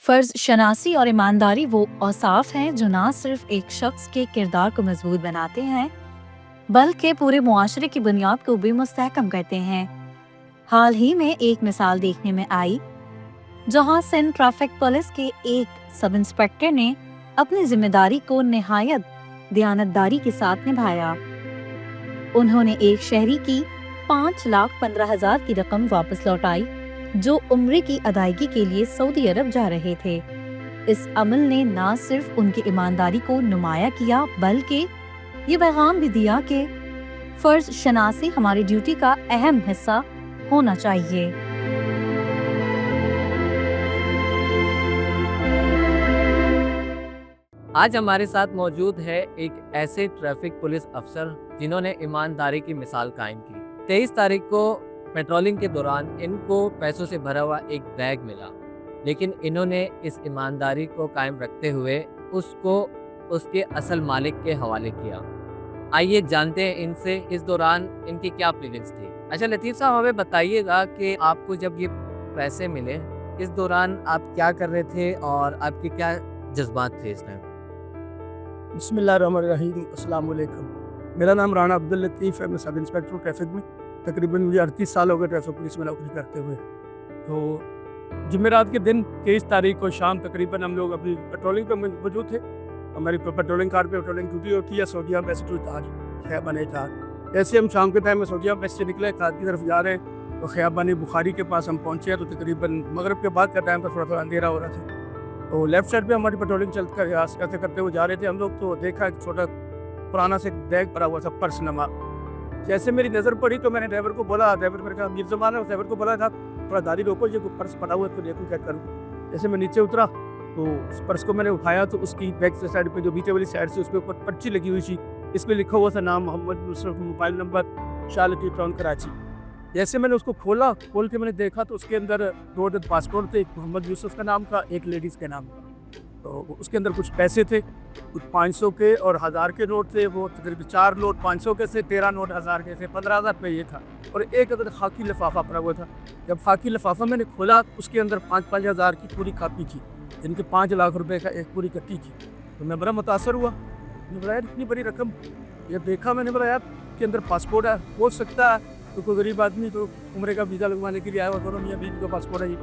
फर्ज शनासी और ईमानदारी वो औसाफ हैं जो ना सिर्फ एक शख्स के किरदार को मजबूत बनाते हैं बल्कि पूरे मुआशरे की बुनियाद को भी मुस्तहकम करते हैं। हाल ही में एक मिसाल देखने में आई जहां सिंध ट्रैफिक पुलिस के एक सब इंस्पेक्टर ने अपनी जिम्मेदारी को निहायत दयानतदारी के साथ निभाया। उन्होंने एक शहरी की 5,15,000 की रकम वापस लौटाई जो उम्रे की अदायगी के लिए सऊदी अरब जा रहे थे। इस अमल ने न सिर्फ उनकी ईमानदारी को नुमाया किया बल्कि ये पैगाम भी दिया कि फर्ज शनासी हमारी ड्यूटी का अहम हिस्सा होना चाहिए। आज हमारे साथ मौजूद है एक ऐसे ट्रैफिक पुलिस अफसर जिन्होंने ईमानदारी की मिसाल कायम की। 23 तारीख को पेट्रोलिंग के दौरान इनको पैसों से भरा हुआ एक बैग मिला, लेकिन इन्होंने इस ईमानदारी को कायम रखते हुए उसको उसके असल मालिक के हवाले किया। आइए जानते हैं इनसे इस दौरान इनकी क्या फीलिंग्स थी। अच्छा लतीफ़ साहब, हमें बताइएगा कि आपको जब ये पैसे मिले इस दौरान आप क्या कर रहे थे और आपके क्या जज्बात थे इस टाइम? बिस्मिल्लाहिर्रहमानिर्रहीम, अस्सलाम वालेकुम। मेरा नाम राणा अब्दुल लतीफ़ है। मैं सब इंस्पेक्टर ट्रैफिक में तकरीबन मुझे 38 साल हो गए ट्रैफिक पुलिस में नौकरी करते हुए। तो जुमेरात के दिन 23 तारीख को शाम तकरीबन हम लोग अपनी पेट्रोलिंग पे मौजूद थे। हमारी पेट्रोलिंग कार पे पेट्रोलिंग ड्यूटी होती है। सऊदीया में ऐसे ख़याबानी था। ऐसे हम शाम के टाइम में सऊदीया में से निकले, कार की तरफ जा रहे हैं तो ख़याबानी बुखारी के पास हम पहुँचे तो तकरीबन मगरिब के बाद का टाइम पर थोड़ा अंधेरा हो रहा था। तो लेफ़्ट साइड पे हमारी पेट्रोलिंग चल कर ऐसे करते हुए जा रहे थे हम लोग। तो देखा एक छोटा पुराना से बैग पड़ा हुआ था, पर्स नमा। जैसे मेरी नज़र पड़ी तो मैंने ड्राइवर को बोला, ड्राइवर मेरे कहा मीर ज़मान है, उस ड्राइवर को बोला था थोड़ा गाड़ी रोको, ये पर्स पड़ा हुआ है तो देखो क्या करूँ। जैसे मैं नीचे उतरा तो उस पर्स को मैंने उठाया तो उसकी बैक साइड पे जो पीछे वाली साइड से उसके ऊपर पर्ची लगी हुई थी। इस पर लिखा हुआ था नाम Mohammad Yusuf, mobile number Shah Latif town Karachi. जैसे मैंने उसको खोल के मैंने देखा तो उसके अंदर 2 अदद पासपोर्ट थे, एक मोहम्मद यूसुफ का नाम का, एक लेडीज़ के नाम का। तो उसके अंदर कुछ पैसे थे, कुछ 500 के और 1000 के नोट थे। वो तकरीबन 4 नोट 500 के से, 13 नोट 1000 के थे, 15,000 पे ये था। और एक अदद खाकी लिफाफा पड़ा हुआ था। जब खाकी लिफाफा मैंने खोला उसके अंदर 5-5 हज़ार की पूरी कापी थी, जिनके 5 लाख रुपए का एक पूरी कट्टी थी। तो मैं बड़ा मुतासर हुआ। मैंने बोला यार इतनी बड़ी रकम, ये देखा मैंने बोला यार के अंदर पासपोर्ट है, हो सकता है तो कोई गरीब आदमी तो उम्रे का वीज़ा लगवाने के लिए आया हुआ, दोनों मियाँ बीवी का पासपोर्ट है ये।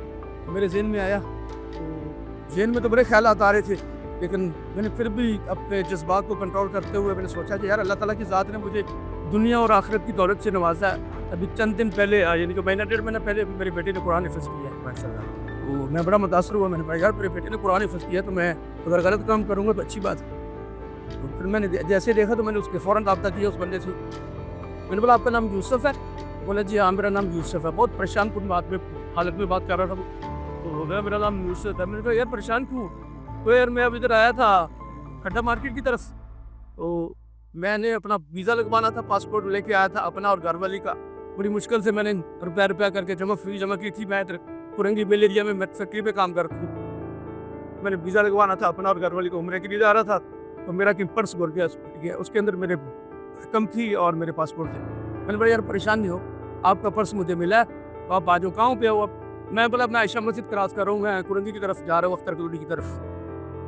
तो मेरे जहन में आया, तो जहन में तो बड़े ख्याल आ रहे थे, लेकिन मैंने फिर भी अपने जज्बात को कंट्रोल करते हुए मैंने सोचा कि यार अल्लाह ताला की ज़ात ने मुझे दुनिया और आखिरत की दौलत से नवाजा है। अभी चंद दिन पहले यानी कि महीना 1.5 महीना पहले मेरी बेटी ने कुरान हिफ्ज़ किया है माशाल्लाह। तो मैं बड़ा मुतासर हुआ। मैंने कहा यार मेरे बेटे ने कुरान हिफ्ज़ किया तो मैं अगर गलत काम करूँगा तो अच्छी बात है। तो फिर मैंने जैसे देखा तो मैंने उसके फ़ौरन रब्ता किया उस बंदे से। मैंने बोला आपका नाम यूसुफ है? बोला जी हाँ मेरा नाम यूसुफ है। बहुत परेशान कुन बात में हालत में बात कर रहा था वो। तो हो गया मेरा नाम यूसुफ है। मैंने कहा यार परेशान क्यों? तो यार मैं अब इधर आया था खड्डा मार्केट की तरफ, तो मैंने अपना वीज़ा लगवाना था, पासपोर्ट लेके आया था अपना और घर वाली का। बड़ी मुश्किल से मैंने रुपया करके जमा की थी। मैं इधर कुरंगी मिल एरिया में फैक्ट्री पे काम करती हूँ। मैंने वीज़ा लगवाना था अपना और घर वाली को, उम्रे के लिए जा रहा था। तो मेरा कि पर्स गुर गया, उसके अंदर मेरे रकम थी और मेरे पासपोर्ट थे। मैंने बोला यार परेशान नहीं हो, आपका पर्स मुझे मिला है तो आप आ जाओ। कहाँ पे हो अब? मैं बोला मैं आयशा मस्जिद क्रॉस कर रहा हूँ, मैं कुरंगी की तरफ जा रहा हूँ, अख्तर कलोनी की तरफ।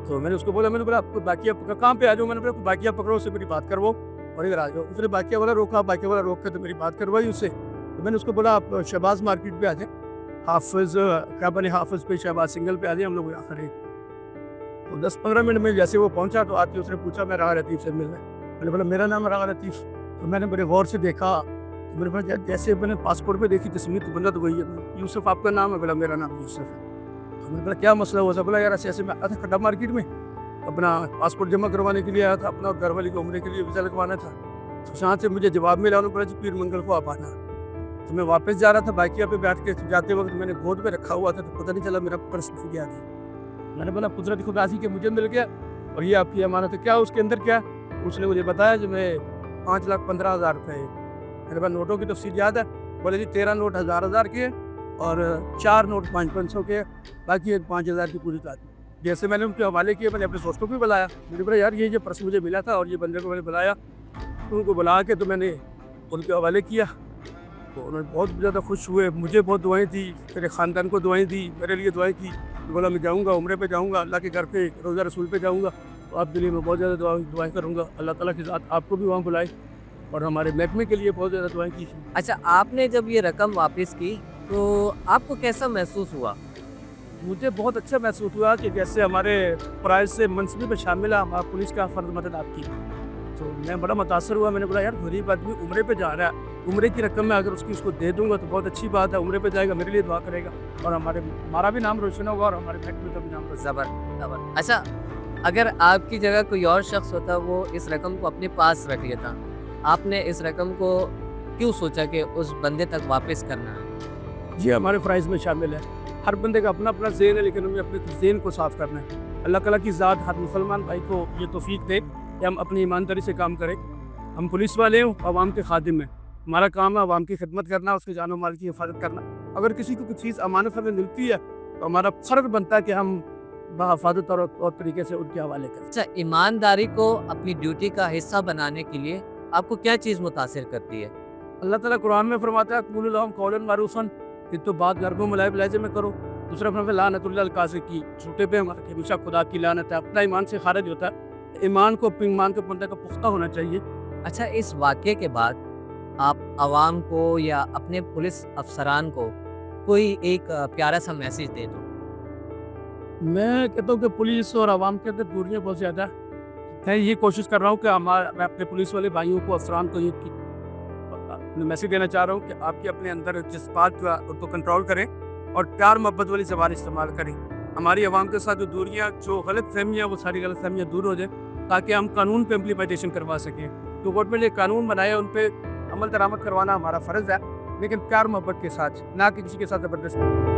तो मैंने उसको बोला, मैंने बोला आपको बाकिया पकड़, कहाँ पे आ जाओ? मैंने बोला बाकिया पकड़ो, उससे मेरी बात करवाओ और इधर आ जाओ। उसने बाकिया वाला रोका, बाकिया वाला रोक कर तो मेरी बात करवाई उससे। तो मैंने उसको बोला आप शहबाज मार्केट पे आ जाए, हाफिज़ क्या बने हाफिज़ पे शहबाज सिंगल पे आ जाए, हम लोग यहाँ खड़े। तो 10-15 मिनट में जैसे वो पहुँचा तो आके उसने पूछा मैं रागा लतीफ़ से मिलना है। मैंने बोला मेरा नाम रागा लतीफ़। तो मैंने बड़े गौर से देखा तो मेरे पास जैसे मैंने पासपोर्ट पे देखी तस्वीर तो बंदा तो वही है। यूसुफ आपका नाम है? बोला मेरा नाम यूसुफ है। तो मैंने बोला क्या मसला हुआ था? बोला यार ऐसे मैं आया था खड्डा मार्केट में, अपना पासपोर्ट जमा करवाने के लिए आया था, अपना घर वाली को उम्रे के लिए वीज़ा लगवाना था। तो जहाँ से मुझे जवाब मिला उन्होंने बोला जी पीर मंगल को आप आना। तो मैं वापस जा रहा था, बाइकिया पे बैठ के जाते वक्त मैंने गोद में रखा हुआ था तो पता नहीं चला मेरा पर्स छूट गया था। मैंने बोला कुदरत खुदा की मुझे मिल गया और ये आपकी अमानत है, क्या उसके अंदर क्या? उसने मुझे बताया जो मैं 5,15,000 रुपये, मेरे पास नोटों की तफसील याद है। बोले जी 13 नोट 1000 के और 4 नोट 500 के, बाकी 5,000 की पूरी काट। जैसे मैंने उनके हवाले किए, मैंने अपने दोस्तों को भी बुलाया। मैंने बोला यार ये पर्स मुझे मिला था और ये बंदे को मैंने बुलाया, तो उनको बुला के तो मैंने उनके हवाले किया। तो उन्होंने बहुत ज़्यादा खुश हुए, मुझे बहुत दुआएं दी, मेरे ख़ानदान को दुआएं दी, मेरे लिए दुआएं की। बोला मैं जाऊँगा, उम्रे पे जाऊँगा, अल्लाह के घर पे रोज़ा रसूल पे जाऊँगा, तो आपके लिए मैं बहुत ज़्यादा दुआएँ करूँगा। अल्लाह ताला के साथ आपको भी वहाँ बुलाए और हमारे महकमे के लिए बहुत ज़्यादा दुआएँ की। अच्छा, आपने जब ये रकम वापस की तो आपको कैसा महसूस हुआ? मुझे बहुत अच्छा महसूस हुआ कि जैसे हमारे प्राइज़ से मनसबी में शामिल है, हमारा पुलिस का फ़र्ज़ मदद आपकी। तो मैं बड़ा मुतासर हुआ, मैंने बोला यार गरीब आदमी उम्रे पे जा रहा है, उम्रे की रकम मैं अगर उसको दे दूँगा तो बहुत अच्छी बात है, उम्रे पे जाएगा, मेरे लिए दुआ करेगा और हमारा भी नाम रोशन होगा और हमारे महकमे का भी नाम रोशन। ज़बर। अच्छा, अगर आपकी जगह कोई और शख्स होता वो इस रकम को अपने पास रख लेता, आपने इस रकम को क्यों सोचा कि उस बंदे तक वापस करना है? जी, हमारे फ़राइज़ में शामिल है। हर बंदे का अपना ज़हन है, लेकिन हमें अपने ज़हन को साफ़ करना है। अल्लाह ताला की ज़ात हर मुसलमान भाई को ये तौफ़ीक दे कि हम अपनी ईमानदारी से काम करें। हम पुलिस वाले हैं, अवाम के खादिम हैं। हमारा काम है अवाम की खिदमत करना, उसके जान और माल की हिफाजत करना। अगर किसी को कुछ चीज़ अमानत हमें मिलती है तो हमारा फ़र्ज़ बनता है कि हम बहिफ़ाज़त और तरीके से उनके हवाले करें। अच्छा, ईमानदारी को अपनी ड्यूटी का हिस्सा बनाने के लिए आपको क्या चीज़ मुतासिर करती है? अल्लाह ताला कुरान में फरमाता है क़ूलू लहुम क़ौलन मारूफ़न, कि तो बात नरम मुलायम लहज़े में करो। दूसरा फरमाता है लानतुल्लाह काज़िकी, झूठे पे हमेशा खुदा की लानत है। अपना ईमान से खारिज होता है। ईमान को बंदे का पुख्ता होना चाहिए। अच्छा, इस वाक़ये के बाद आप आवाम को या अपने पुलिस अफ़सरान को कोई एक प्यारा सा मैसेज दे दो। मैं कहता हूँ कि पुलिस और आवाम के अंदर दूरियाँ बहुत ज़्यादा है। मैं ये कोशिश कर रहा हूँ कि मैं अपने पुलिस वाले भाइयों को, अफसरान को ये मैसेज देना चाह रहा हूँ कि आपके अपने अंदर जज्बात जो है उनको कंट्रोल करें और प्यार मोहब्बत वाली ज़बान इस्तेमाल करें। हमारी आवाम के साथ जो दूरियाँ, जो गलत फहमियाँ, वो सारी गलत फहमियाँ दूर हो जाए ताकि हम कानून पे इम्प्लीमेंटेशन करवा सकें। तो गवर्नमेंट ने कानून बनाया, उन पर अमल दरामद करवाना हमारा फ़र्ज़ है, लेकिन प्यार मोहब्बत के साथ, ना कि किसी के साथ ज़बरदस्ती।